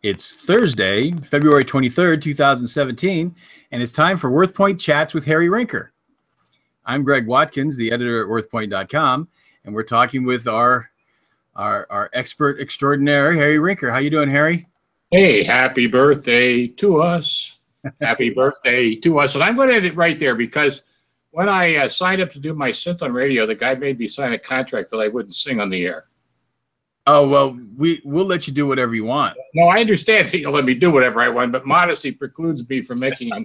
It's Thursday, February 23rd, 2017, and it's time for WorthPoint Chats with Harry Rinker. I'm Greg Watkins, the editor at WorthPoint.com, and we're talking with our expert extraordinaire, Harry Rinker. How you doing, Harry? Hey, happy birthday to us. Happy birthday to us. And I'm going to end it right there because when I signed up to do my synth on radio, the guy made me sign a contract that I wouldn't sing on the air. Oh, well, we'll let you do whatever you want. No, I understand that you'll let me do whatever I want, but modesty precludes me from making a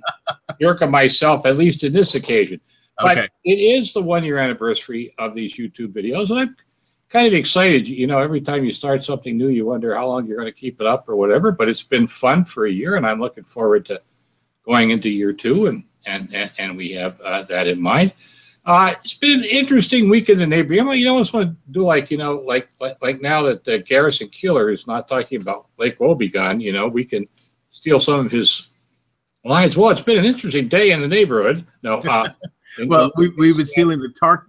jerk of myself, at least in this occasion. But Okay. It is the one-year anniversary of these YouTube videos, and I'm kind of excited. You know, every time you start something new, you wonder how long you're going to keep it up or whatever, but it's been fun for a year, and I'm looking forward to going into year two, and we have that in mind. It's been an interesting week in the neighborhood. You know, I just want to do like now that Garrison Keillor is not talking about Lake Wobegon, you know, we can steal some of his lines. Well, it's been an interesting day in the neighborhood. No, well, we've been stealing the tar.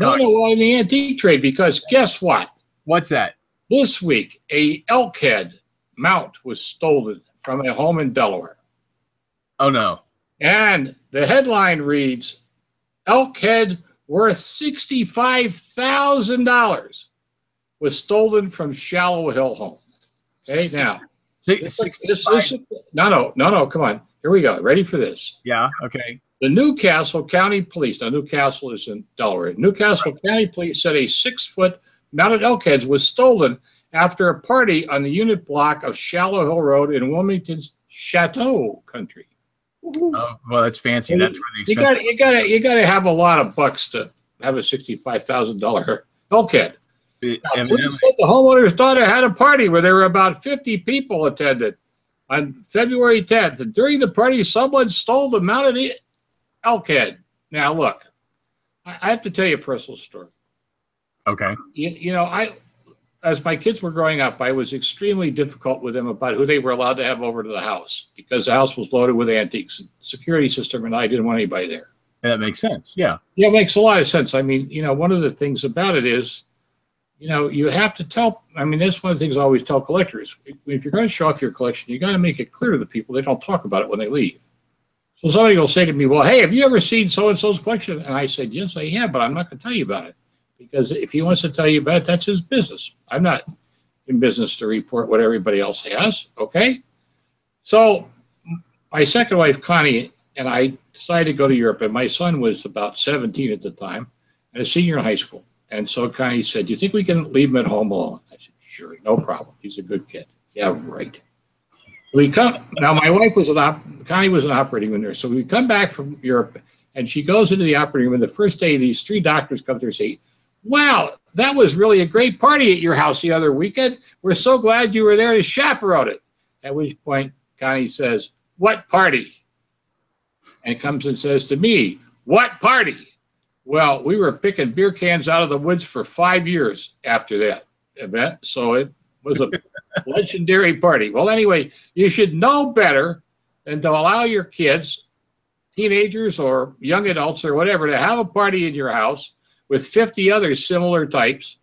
No, in the antique trade, because guess what? What's that? This week, a elk head mount was stolen from a home in Delaware. Oh, no. And the headline reads, elk head worth $65,000 was stolen from Shallow Hill home. Okay, now. No, come on. Here we go. Ready for this? Yeah, okay. The Newcastle County Police, now Newcastle is in Delaware, Newcastle County Police said a 6-foot mounted elk head was stolen after a party on the unit block of Shallow Hill Road in Wilmington's Chateau country. Oh, well, that's fancy. That's really expensive. You got to have a lot of bucks to have a $65,000 elk head. The homeowner's daughter had a party where there were about 50 people attended on February 10th, and during the party, someone stole the mounted elk head. Now, look, I have to tell you a personal story. Okay. You know, as my kids were growing up, I was extremely difficult with them about who they were allowed to have over to the house because the house was loaded with antiques. The security system and I didn't want anybody there. That makes sense. Yeah. Yeah, it makes a lot of sense. I mean, you know, one of the things about it is, you know, you have to tell, I mean, that's one of the things I always tell collectors. If you're going to show off your collection, you got to make it clear to the people they don't talk about it when they leave. So somebody will say to me, well, hey, have you ever seen so-and-so's collection? And I said, yes, I have, but I'm not going to tell you about it. Because if he wants to tell you about it, that's his business. I'm not in business to report what everybody else has, okay? So my second wife, Connie, and I decided to go to Europe, and my son was about 17 at the time, and a senior in high school. And so Connie said, do you think we can leave him at home alone? I said, sure, no problem. He's a good kid. Yeah, right. Now, my wife was Connie was an operating room nurse. So we come back from Europe, and she goes into the operating room, and the first day, these 3 doctors come to her and say, wow, that was really a great party at your house the other weekend. We're so glad you were there to chaperone it. At which point, Connie says, what party? And comes and says to me, what party? Well, we were picking beer cans out of the woods for 5 years after that event, so it was a legendary party. Well, anyway, you should know better than to allow your kids, teenagers or young adults or whatever, to have a party in your house with 50 other similar types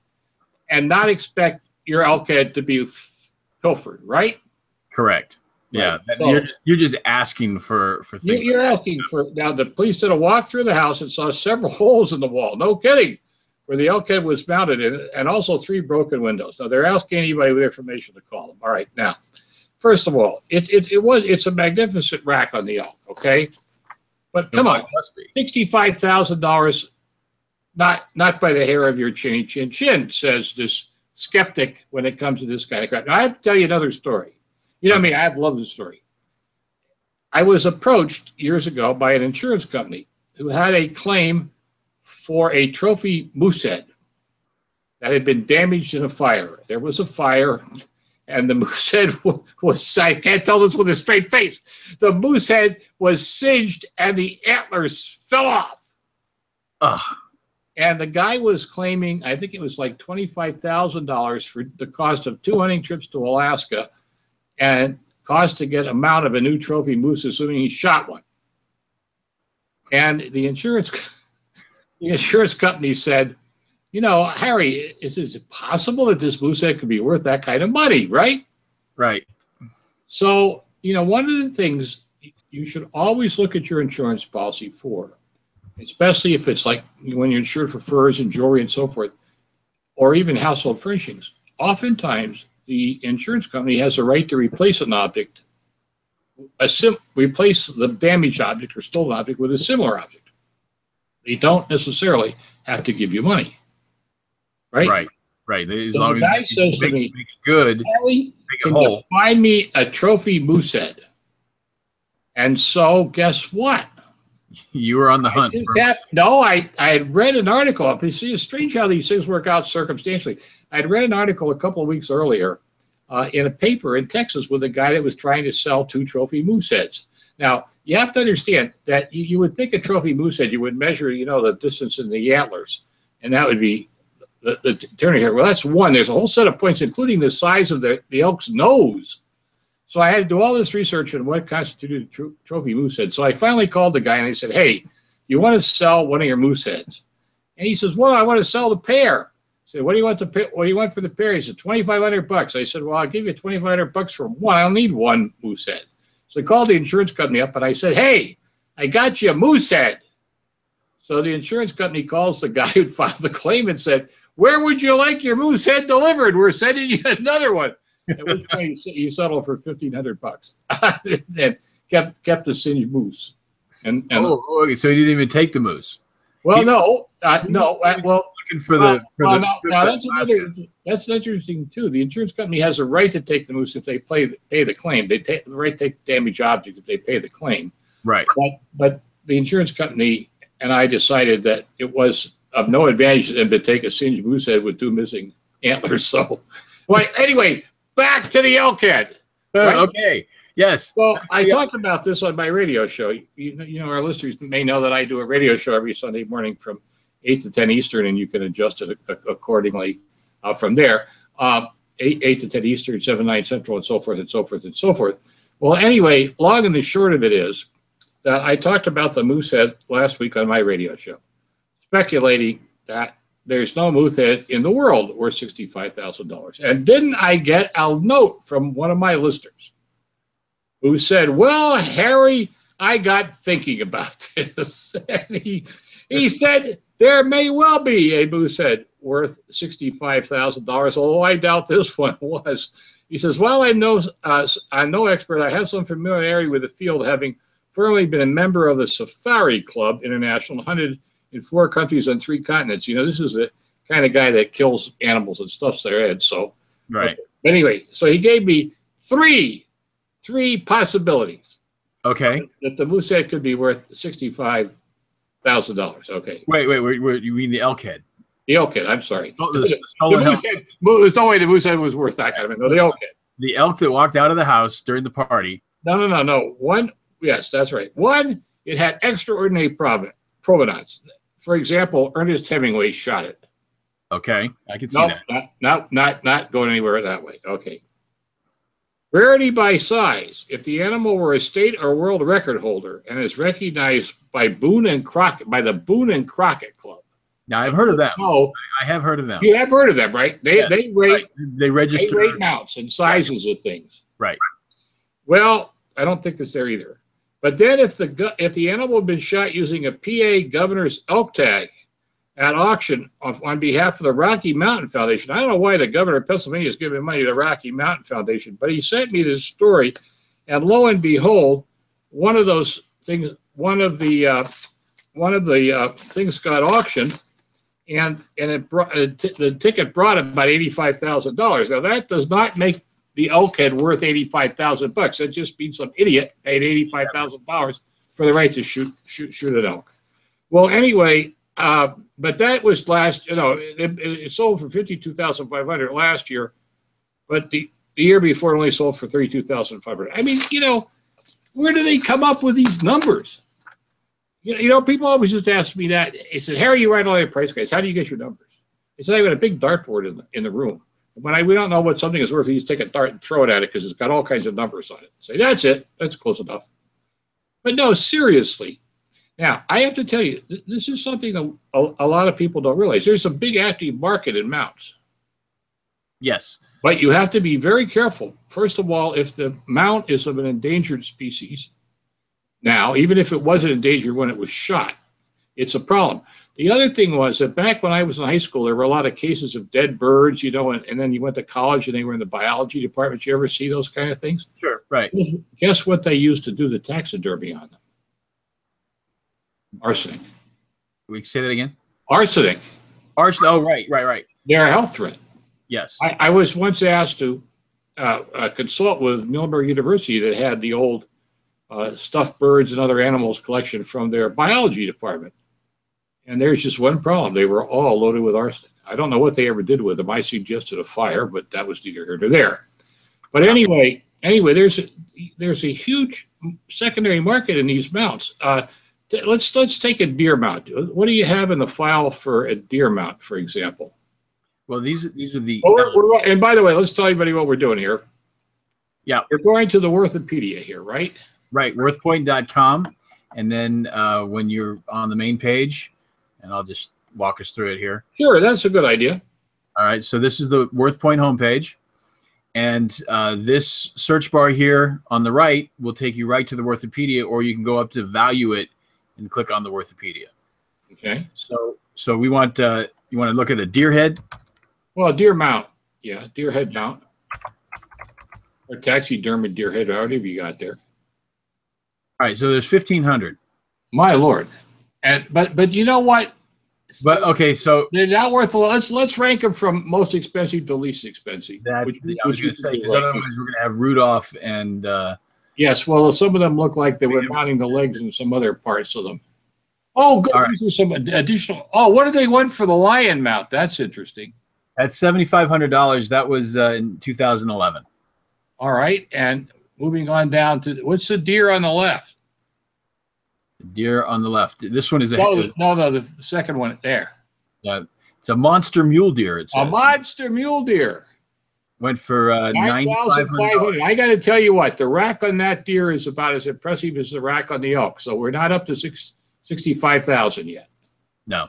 and not expect your elk head to be pilfered, right? Correct. Yeah, right. So, you're just asking for things. You're asking for. Now, the police did a walk through the house and saw several holes in the wall. No kidding, where the elk head was mounted in, and also 3 broken windows. Now, they're asking anybody with information to call them. All right, now, first of all, it's a magnificent rack on the elk, okay? But come on, $65,000. Not by the hair of your chinny chin chin, says this skeptic when it comes to this kind of crap. Now, I have to tell you another story. You know me, I love this story. I was approached years ago by an insurance company who had a claim for a trophy moose head that had been damaged in a fire. There was a fire, and the moose head was, I can't tell this with a straight face, the moose head was singed and the antlers fell off. Ugh. And the guy was claiming, I think it was like $25,000 for the cost of 2 hunting trips to Alaska and cost to get a mount of a new trophy moose, assuming he shot one. And the insurance company said, you know, Harry, is it possible that this moose head could be worth that kind of money, right? Right. So, one of the things you should always look at your insurance policy for, especially if it's like when you're insured for furs and jewelry and so forth, or even household furnishings. Oftentimes, the insurance company has a right to replace an object, replace the damaged object or stolen object with a similar object. They don't necessarily have to give you money, right? Right. As so long the guy as says to me, make it good, Harry, can you find me a trophy moose head? And so, guess what? You were on the hunt. I had read an article. You see, it's strange how these things work out circumstantially. I had read an article a couple of weeks earlier in a paper in Texas with a guy that was trying to sell 2 trophy moose heads. Now, you have to understand that you would think a trophy moose head, you would measure, the distance in the antlers, and that would be the turning here. Well, that's one. There's a whole set of points, including the size of the elk's nose. So I had to do all this research on what constituted a trophy moose head. So I finally called the guy and I said, hey, you want to sell one of your moose heads? And he says, well, I want to sell the pair. I said, what do you want for the pair? He said, $2,500. I said, well, I'll give you $2,500 for one. I'll need one moose head. So I called the insurance company up and I said, hey, I got you a moose head. So the insurance company calls the guy who filed the claim and said, where would you like your moose head delivered? We're sending you another one. At which point he settled for $1,500 and kept the singed moose. Okay. So he didn't even take the moose. Well, no. Looking for that's interesting too. The insurance company has a right to take the moose if they pay the claim. They take the right to take damaged object if they pay the claim. Right. But the insurance company and I decided that it was of no advantage to them to take a singed moose head with 2 missing antlers. So, anyway. Back to the elk head. Right? Okay. Yes. Well, I talked about this on my radio show. Our listeners may know that I do a radio show every Sunday morning from 8 to 10 Eastern, and you can adjust it accordingly from there. 8 to 10 Eastern, 7, 9 Central, and so forth, and so forth, and so forth. Well, anyway, long and the short of it is that I talked about the moose head last week on my radio show, speculating that there's no moose head in the world worth $65,000. And didn't I get a note from one of my listeners who said, well, Harry, I got thinking about this. And he said, there may well be a moose head worth $65,000, although I doubt this one was. He says, well, I'm no expert. I have some familiarity with the field, having formerly been a member of the Safari Club International, hunted in 4 countries on 3 continents. This is the kind of guy that kills animals and stuffs their heads. So, right. But anyway, so he gave me three possibilities. Okay. That the moose head could be worth $65,000. Okay. Wait. You mean the elk head? The elk head. I'm sorry. Oh, the moose head. There's no way the moose head was worth that kind of money. No, the elk head. The elk that walked out of the house during the party. No. One. Yes, that's right. One. It had extraordinary provenance. For example, Ernest Hemingway shot it. Okay, I can see that. Not going anywhere that way. Okay. Rarity by size. If the animal were a state or world record holder and is recognized by the Boone and Crockett Club. Now I've heard of them. Oh, I have heard of them. You have heard of them, right? They rate. They register. They rate mounts and sizes of things. Right. Well, I don't think it's there either. But then if the animal had been shot using a PA governor's elk tag at auction on behalf of the Rocky Mountain Foundation, I don't know why the governor of Pennsylvania is giving money to the Rocky Mountain Foundation, but he sent me this story, and lo and behold, one of the things got auctioned, and the ticket brought about $85,000. Now that does not make the elk head worth $85,000. That just means some idiot paid $85,000 for the right to shoot an elk. Well, anyway, but that was last. It sold for $52,500 last year, but the year before it only sold for $32,500. I mean, where do they come up with these numbers? People always just ask me that. They said, Harry, you write all your price guides. How do you get your numbers? They said, I got a big dartboard in the room. When we don't know what something is worth, we just take a dart and throw it at it because it's got all kinds of numbers on it. Say, that's it. That's close enough. But no, seriously. Now, I have to tell you, this is something that a lot of people don't realize. There's a big active market in mounts. Yes. But you have to be very careful. First of all, if the mount is of an endangered species, now, even if it wasn't endangered when it was shot, it's a problem. The other thing was that back when I was in high school, there were a lot of cases of dead birds, you know, and then you went to college and they were in the biology department. Did you ever see those kind of things? Sure, right. Guess what they used to do the taxidermy on them? Arsenic. We say that again? Arsenic. Arsenic. Oh, right. They're a health threat. Yes. I was once asked to consult with Muhlenberg University that had the old stuffed birds and other animals collection from their biology department. And there's just one problem. They were all loaded with arsenic. I don't know what they ever did with them. I suggested a fire, but that was neither here nor there. But anyway, there's a huge secondary market in these mounts. Let's take a deer mount. What do you have in the file for a deer mount, for example? Well, these are the. Oh, and by the way, let's tell everybody what we're doing here. Yeah, you're going to the Worthopedia here, right? Right, WothPoint.com, and then when you're on the main page, and I'll just walk us through it here. Sure, that's a good idea. All right, so this is the WorthPoint homepage, and this search bar here on the right will take you right to the Worthopedia, or you can go up to Value It and click on the Worthopedia. Okay. So we want you want to look at a deer head. Well, deer mount, yeah, deer head mount, or taxidermy deer head, whatever you got there. All right, so there's 1,500. My Lord, and but you know what? But okay, so they're not worth a lot. Let's rank them from most expensive to least expensive. I was going to say, because otherwise we're going to have Rudolph and. Yes, well, some of them look like they were mounting the legs and some other parts of them. Oh, good. Right. These are some additional. Oh, what do they want for the lion mount? That's interesting. That's $7,500. That was in 2011. All right, and moving on down to what's the deer on the left? The deer on the left. This one is a no, the second one there. Yeah, it's a monster mule deer. It's a monster mule deer. Went for $9,500. I got to tell you what, the rack on that deer is about as impressive as the rack on the elk. So we're not up to 65,000 yet. No.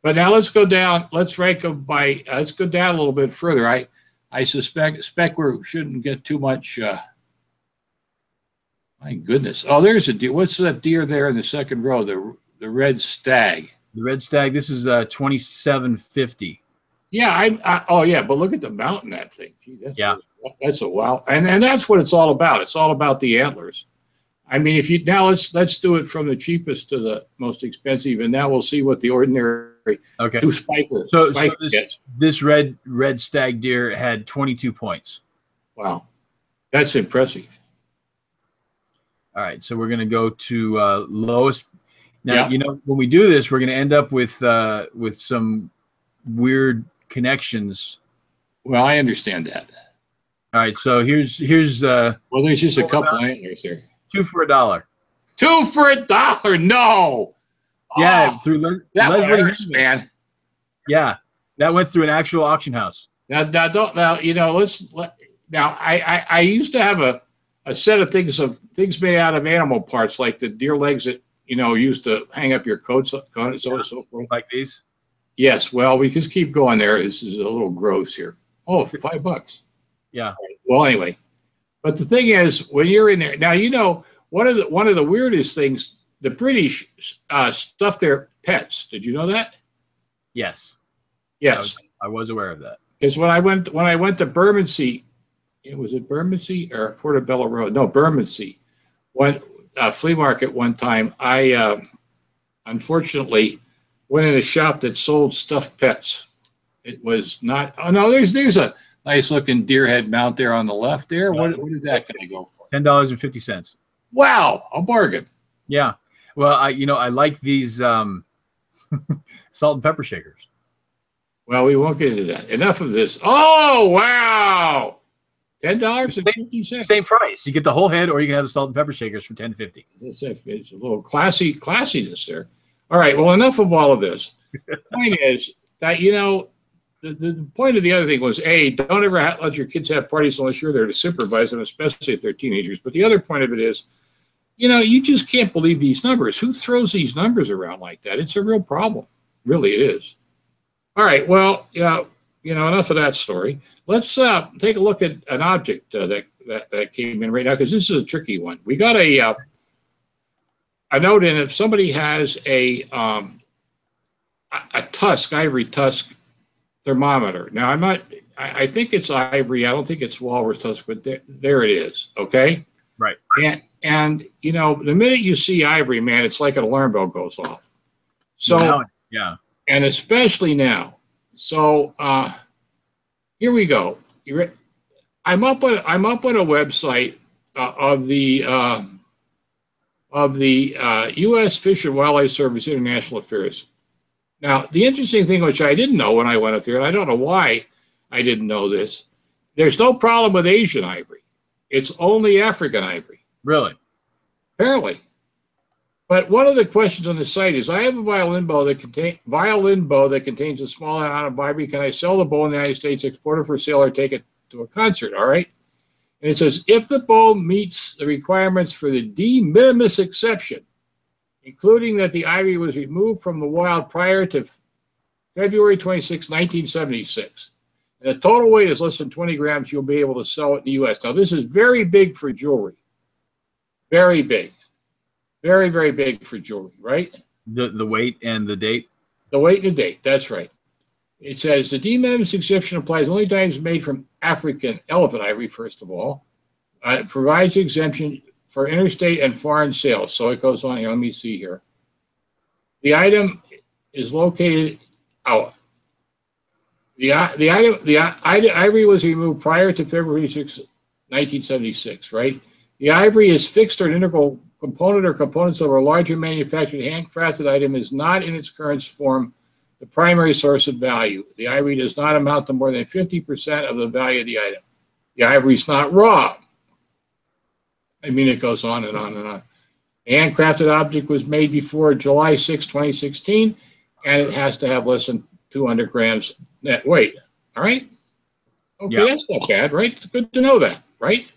But now let's go down. Let's rank them by. Let's go down a little bit further. I suspect we shouldn't get too much. My goodness! Oh, there's a deer. What's that deer there in the second row? The red stag. The red stag. This is $2,750. Yeah, oh yeah, but look at the mount in that thing. Gee, that's a wow, and that's what it's all about. It's all about the antlers. I mean, if you now let's do it from the cheapest to the most expensive, and now we'll see what the ordinary two spiker. So this red stag deer had 22 points. Wow, that's impressive. All right, so we're going to go to lowest. Now, you know, when we do this, we're going to end up with some weird connections. Well, I understand that. All right, so here's well, there's just a couple antlers here. 2 for $1. 2 for $1? No. Yeah, through Leslie, man. Yeah, that went through an actual auction house. Now you know, I used to have a set of things made out of animal parts, like the deer legs that used to hang up your coats on it, so on and so forth. Like these. Yes, well, we just keep going there. This is a little gross here. Oh, $5. Yeah. Well, anyway, but the thing is, when you're in there now, one of the weirdest things, the British stuff their pets. Did you know that? Yes. Yes, I was aware of that. Because when I went to Bermondsey, was it Bermondsey or Portobello Road? No, Bermondsey. One flea market one time. I unfortunately went in a shop that sold stuffed pets. It was not. Oh no, there's a nice looking deer head mount there on the left there. What did that guy go for? $10.50. Wow, a bargain. Yeah. Well, I like these salt and pepper shakers. Well, we won't get into that. Enough of this. Oh wow, $10.50. Same price. You get the whole head, or you can have the salt and pepper shakers for $10.50. It's a little classiness there. All right. Well, enough of all of this. The point is that the point of the other thing was don't ever let your kids have parties unless you're there to supervise them, especially if they're teenagers. But the other point of it is, you just can't believe these numbers. Who throws these numbers around like that? It's a real problem. Really, it is. All right. Well, enough of that story. Let's take a look at an object that came in right now, because this is a tricky one. We got a note in. If somebody has a ivory tusk thermometer. Now, I think it's ivory. I don't think it's walrus tusk, but there it is. Okay. Right. And the minute you see ivory, man, it's like an alarm bell goes off. So now, yeah. And especially now. So here we go. I'm up on a website of the U.S. Fish and Wildlife Service International Affairs. Now, the interesting thing, which I didn't know when I went up there, and I don't know why I didn't know this, there's no problem with Asian ivory. It's only African ivory. Really? Apparently. But one of the questions on the site is, I have a violin bow that contains a small amount of ivory. Can I sell the bow in the United States, export it for sale, or take it to a concert? All right. And it says, if the bow meets the requirements for the de minimis exception, including that the ivory was removed from the wild prior to February 26, 1976, and the total weight is less than 20 grams, you'll be able to sell it in the U.S. Now, this is very big for jewelry. Very big. Very, very big for jewelry, right? The weight and the date? The weight and the date, that's right. It says the de minimis exception applies only to items made from African elephant ivory, first of all. It provides exemption for interstate and foreign sales. So it goes on here. Let me see here. The item is located out. The ivory was removed prior to February 6, 1976, right? The ivory is fixed or an integral component or components of a larger manufactured handcrafted item is not in its current form the primary source of value. The ivory does not amount to more than 50% of the value of the item. The ivory is not raw. I mean, it goes on and on and on. The handcrafted object was made before July 6, 2016, and it has to have less than 200 grams net weight. All right? Okay, yeah. That's not bad, right? It's good to know that, right?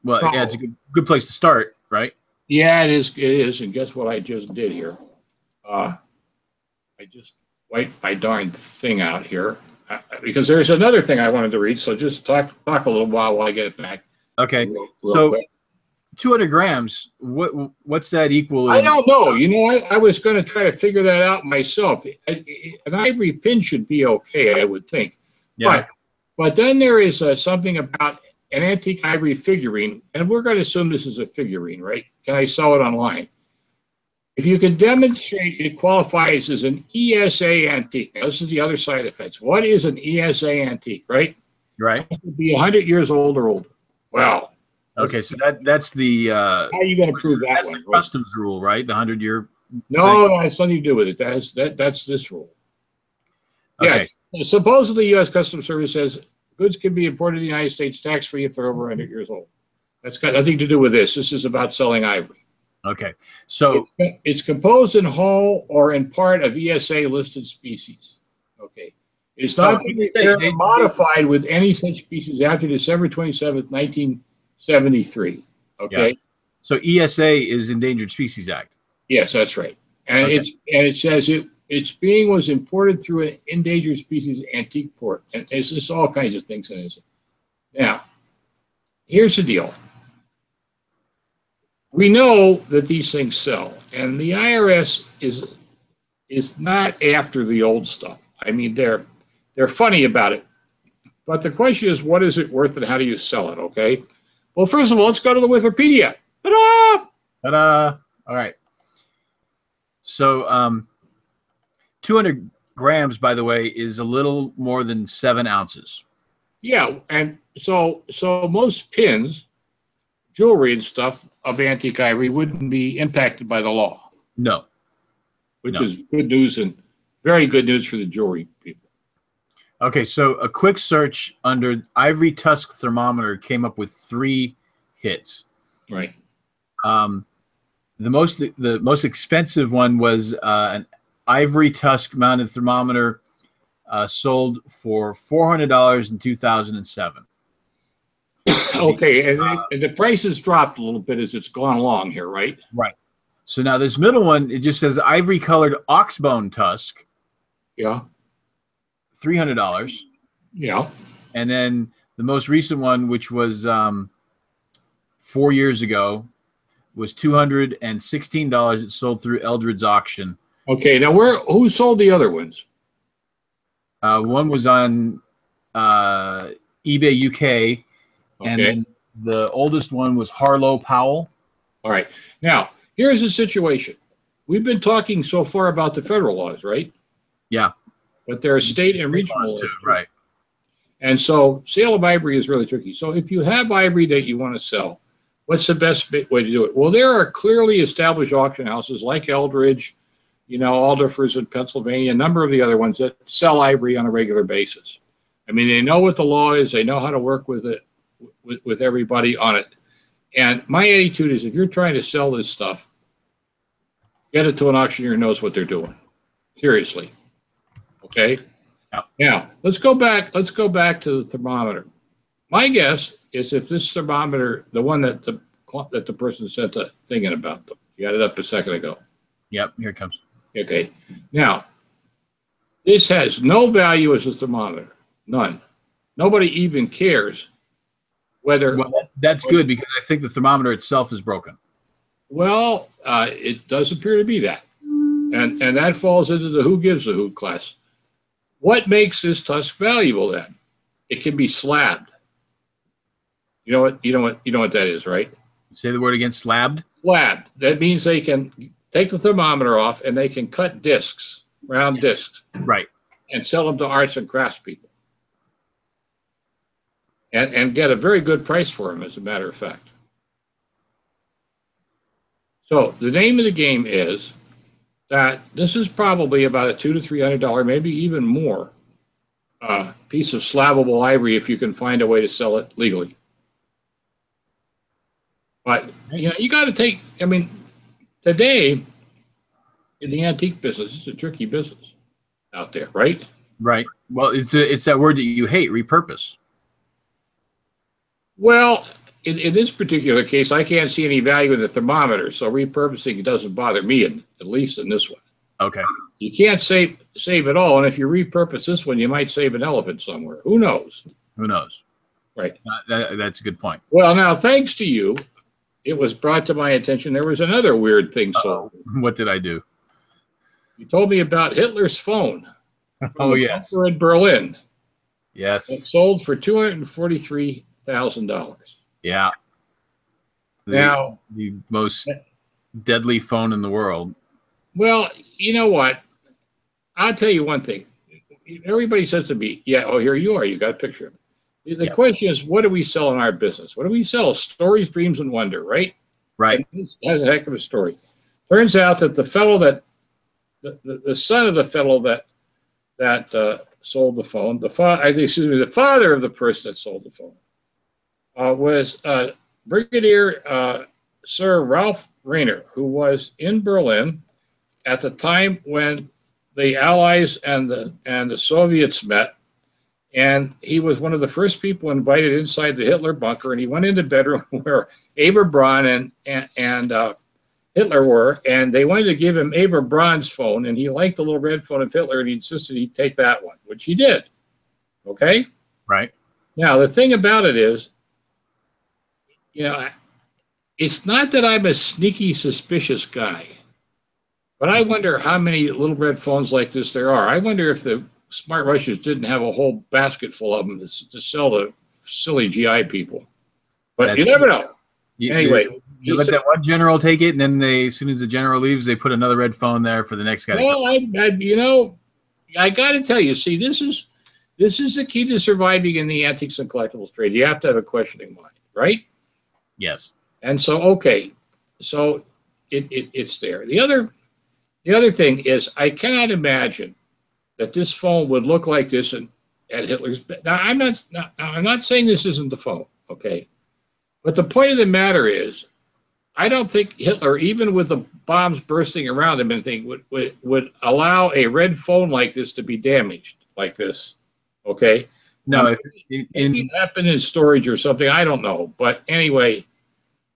Well, yeah, it's a good place to start, right? Yeah, it is. It is. And guess what I just did here? I just wiped my darn thing out here because there's another thing I wanted to read. So just talk a little while I get it back. Okay. Real quick. 200 grams. What's that equal? I don't know. I was going to try to figure that out myself. An ivory pin should be okay, I would think. Yeah. But then there is something about an antique ivory figurine, and we're going to assume this is a figurine, right? Can I sell it online? If you can demonstrate it qualifies as an ESA antique. Now, this is the other side of the fence. What is an ESA antique, right? Right. It would be 100 years old or older. Wow. Okay, so that's the... how are you going to prove that that's one? The customs rule, right? The 100-year... No, it has nothing to do with it. That's this rule. Okay. Yeah, supposedly, U.S. Customs Service says goods can be imported to the United States tax-free if they're over 100 years old. That's got nothing to do with this. This is about selling ivory. Okay. So it's composed in whole or in part of ESA listed species. Okay. It's not modified with any such species after December 27th, 1973. Okay. Yeah. So ESA is Endangered Species Act. Yes, that's right. And it says its being was imported through an endangered species antique port. And it's just all kinds of things in it. Now, here's the deal. We know that these things sell, and the IRS is not after the old stuff. I mean, they're funny about it. But the question is, what is it worth and how do you sell it, okay? Well, first of all, let's go to the Wikipedia. Ta-da! Ta-da! All right. So 200 grams, by the way, is a little more than 7 ounces. Yeah, and so most pins, jewelry and stuff of antique ivory wouldn't be impacted by the law. No. Which is good news and very good news for the jewelry people. Okay, so a quick search under ivory tusk thermometer came up with 3 hits. Right. The most expensive one was an ivory tusk mounted thermometer sold for $400 in 2007. Okay, and the price has dropped a little bit as it's gone along here, right? Right. So now this middle one, it just says ivory colored oxbone tusk. Yeah. $300. Yeah. And then the most recent one, which was 4 years ago, was $216. It sold through Eldred's auction. Okay. Now, who sold the other ones? One was on eBay UK, and then the oldest one was Harlow Powell. All right. Now, here's the situation. We've been talking so far about the federal laws, right? Yeah. But there are state and regional laws too. Right. And so sale of ivory is really tricky. So if you have ivory that you want to sell, what's the best way to do it? Well, there are clearly established auction houses like Eldridge, Alderfers in Pennsylvania, a number of the other ones that sell ivory on a regular basis. I mean, they know what the law is. They know how to work with it, with everybody on it. And my attitude is, if you're trying to sell this stuff, get it to an auctioneer who knows what they're doing. Seriously. Okay? Yep. Now, let's go back to the thermometer. My guess is if this thermometer, the one that the person sent the thing in about, you got it up a second ago. Yep, here it comes. Okay. Now, this has no value as a thermometer. None. Nobody even cares whether... Well, that's good, because I think the thermometer itself is broken. Well, it does appear to be that. And that falls into the who gives a hoot class. What makes this tusk valuable then? It can be slabbed. You know what that is, right? Say the word again, slabbed? Slabbed. That means they can take the thermometer off and they can cut discs, round discs. Right. And sell them to arts and crafts people. And get a very good price for them, as a matter of fact. So the name of the game is that this is probably about a $200 to $300, maybe even more, piece of slabbable ivory if you can find a way to sell it legally. But you got to take. I mean, today in the antique business, it's a tricky business out there, right? Right. Well, it's that word that you hate, repurpose. Well, in this particular case, I can't see any value in the thermometer, so repurposing doesn't bother me, at least in this one. Okay. You can't save it all, and if you repurpose this one, you might save an elephant somewhere. Who knows? Who knows? Right. That's a good point. Well, now, thanks to you, it was brought to my attention there was another weird thing sold. What did I do? You told me about Hitler's phone. Oh, yes. In Berlin. Yes. It sold for $243,000. Yeah. Now, the most deadly phone in the world. Well, you know what? I'll tell you one thing. Everybody says to me, yeah, oh, here you are. You got a picture of it. The question is, what do we sell in our business? What do we sell? Stories, dreams, and wonder, right? Right. And this has a heck of a story. Turns out that the fellow the son of the fellow that sold the phone, the father of the person that sold the phone, was Brigadier Sir Ralph Rinker, who was in Berlin at the time when the Allies and the Soviets met, and he was one of the first people invited inside the Hitler bunker, and he went into the bedroom where Eva Braun and Hitler were, and they wanted to give him Eva Braun's phone, and he liked the little red phone of Hitler, and he insisted he'd take that one, which he did. Okay? Right. Now, the thing about it is, it's not that I'm a sneaky, suspicious guy, but I wonder how many little red phones like this there are. I wonder if the smart Russians didn't have a whole basket full of them to sell to silly GI people. But you never know. Anyway. You let that one general take it, and then as soon as the general leaves, they put another red phone there for the next guy. Well, I got to tell you, see, this is the key to surviving in the antiques and collectibles trade. You have to have a questioning mind, right? Yes. And so, okay, so it's there. The other thing is, I cannot imagine that this phone would look like this at Hitler's bed. Now, I'm not saying this isn't the phone, okay? But the point of the matter is, I don't think Hitler, even with the bombs bursting around him and things, would allow a red phone like this to be damaged like this, okay? No, it happened in storage or something. I don't know. But anyway,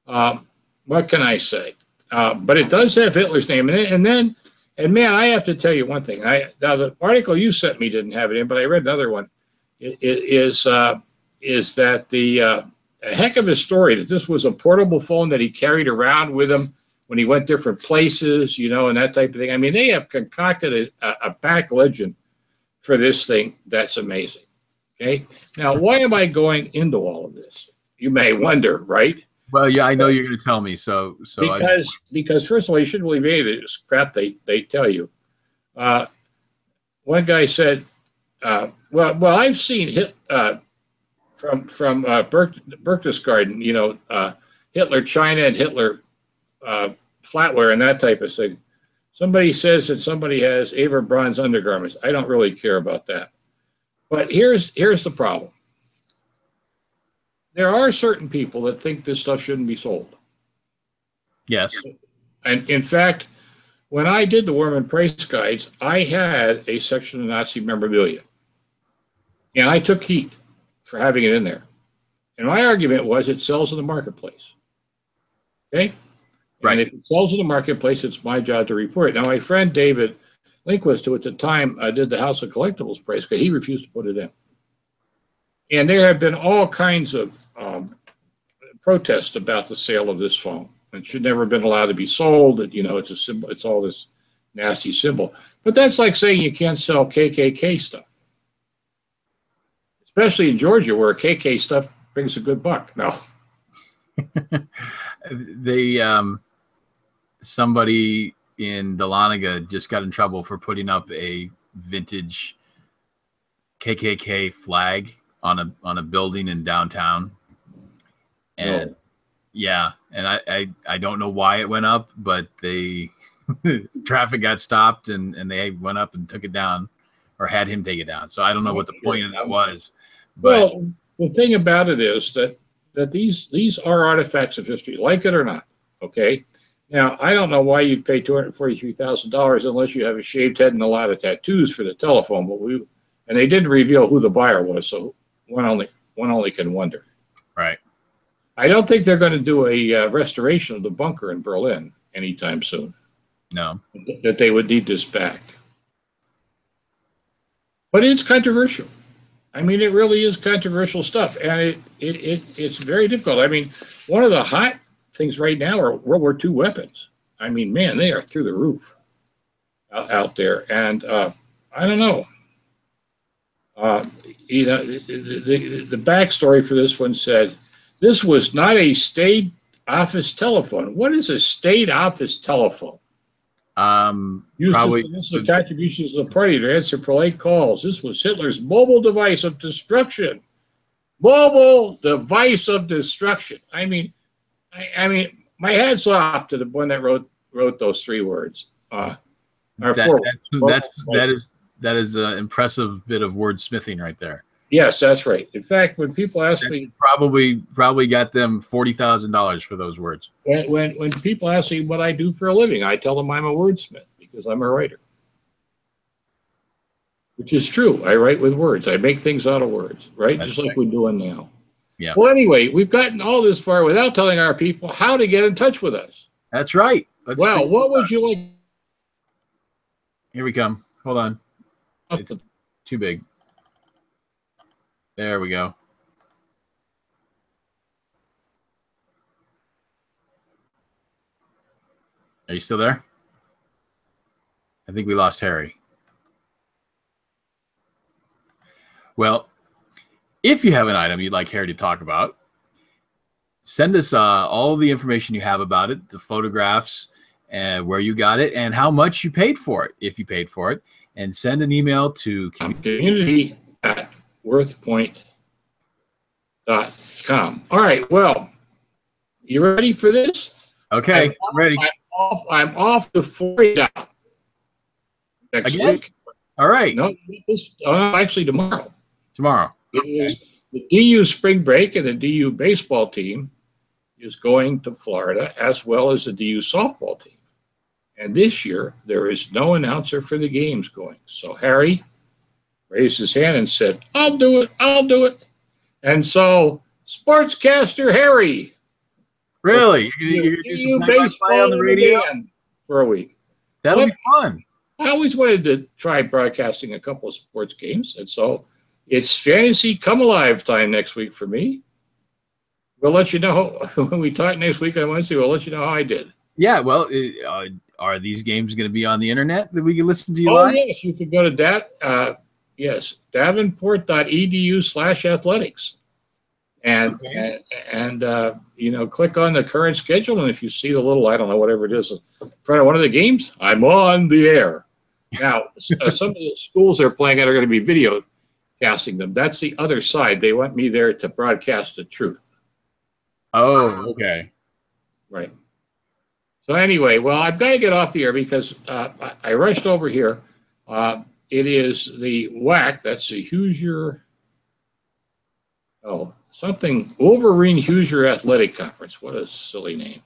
what can I say? But it does have Hitler's name in it. And then And man, I have to tell you one thing. Now the article you sent me didn't have it in, but I read another one. Is that a heck of a story that this was a portable phone that he carried around with him when he went different places, you know, and that type of thing. I mean, they have concocted a back legend for this thing that's amazing. Okay. Now, why am I going into all of this? You may wonder, right? Well, yeah, I know you're going to tell me. So because first of all, you shouldn't believe any of this crap they tell you. One guy said, well, I've seen from Berchtesgaden, you know, Hitler China and Hitler flatware and that type of thing. Somebody says that somebody has Aver bronze undergarments. I don't really care about that. But here's the problem. There are certain people that think this stuff shouldn't be sold. Yes. And in fact, when I did the Warman Price Guides, I had a section of Nazi memorabilia. And I took heat for having it in there. And my argument was it sells in the marketplace. Okay? Right. And if it sells in the marketplace, it's my job to report it. Now, my friend David Linquist, who at the time did the House of Collectibles price, he refused to put it in. And there have been all kinds of protests about the sale of this phone. It should never have been allowed to be sold. That, you know, it's a symbol. It's all this nasty symbol. But that's like saying you can't sell KKK stuff, especially in Georgia, where KK stuff brings a good buck. No. Somebody in Dahlonega just got in trouble for putting up a vintage KKK flag on a building in downtown, and yeah, and I don't know why it went up, but traffic got stopped and they went up and took it down, or had him take it down. So I don't know what the point of that was. But well, the thing about it is that these are artifacts of history, like it or not. Okay. Now, I don't know why you'd pay $243,000 unless you have a shaved head and a lot of tattoos for the telephone, and they didn't reveal who the buyer was, so one only can wonder. Right. I don't think they're going to do a restoration of the bunker in Berlin anytime soon. No. That they would need this back. But it's controversial. I mean, it really is controversial stuff, and it's very difficult. I mean, one of the hot things right now are World War II weapons. I mean, man, they are through the roof out there. And I don't know. You know, the backstory for this one said, this was not a state office telephone. What is a state office telephone? Probably this is contributions of the party to answer polite calls. This was Hitler's mobile device of destruction. Mobile device of destruction. I mean, my hat's off to the one that wrote those three words. That is an impressive bit of wordsmithing right there. Yes, that's right. In fact, when people ask me, probably got them $40,000 for those words. When people ask me what I do for a living, I tell them I'm a wordsmith because I'm a writer, which is true. I write with words. I make things out of words, right? That's just like we're doing now. Yeah. Well, anyway, we've gotten all this far without telling our people how to get in touch with us. That's right. Well, what would you like? Here we come. Hold on. It's too big. There we go. Are you still there? I think we lost Harry. Well, if you have an item you'd like Harry to talk about, send us all the information you have about it, the photographs, and where you got it, and how much you paid for it, if you paid for it, and send an email to community@worthpoint.com. All right, well, you ready for this? Okay, ready. I'm off to Florida next week. All right. No, actually tomorrow. Tomorrow. The DU spring break and the DU baseball team is going to Florida, as well as the DU softball team. And this year, there is no announcer for the games going. So Harry raised his hand and said, I'll do it. And so, sportscaster Harry. Really? You're going to do some baseball on the radio? For a week. That'll be fun. I always wanted to try broadcasting a couple of sports games, and so it's fantasy come alive time next week for me. We'll let you know when we talk next week on Wednesday. We'll let you know how I did. Yeah, well, are these games going to be on the internet that we can listen to you Oh, live? yes, you could go to davenport.edu/athletics. And click on the current schedule, and if you see the little, I don't know, whatever it is in front of one of the games, I'm on the air. Now, some of the schools they're playing at are going to be video casting them. That's the other side. They want me there to broadcast the truth. Oh, okay. Right. So anyway, well, I've got to get off the air because I rushed over here. It is the WAC. That's the Hoosier. Something Wolverine Hoosier Athletic Conference. What a silly name.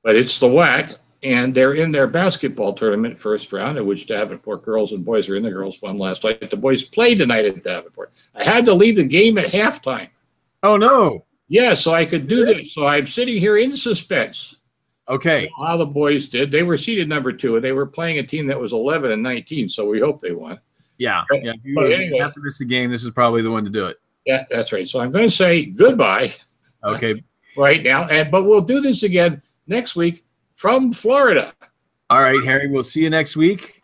But it's the WAC, and they're in their basketball tournament first round, in which Davenport girls and boys are in. The girls won last night. The boys played tonight at Davenport. I had to leave the game at halftime. Oh, no. Yeah, so I could do this. So I'm sitting here in suspense. Okay. How the boys did. They were seeded number 2, and they were playing a team that was 11-19, so we hope they won. Yeah. But You have to miss the game. This is probably the one to do it. Yeah, that's right. So I'm going to say goodbye. Okay. Right now, but we'll do this again next week from Florida. All right, Harry. We'll see you next week.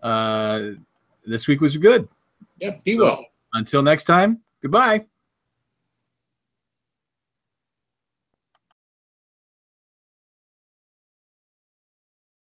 This week was good. Yep, be well. Until next time, goodbye.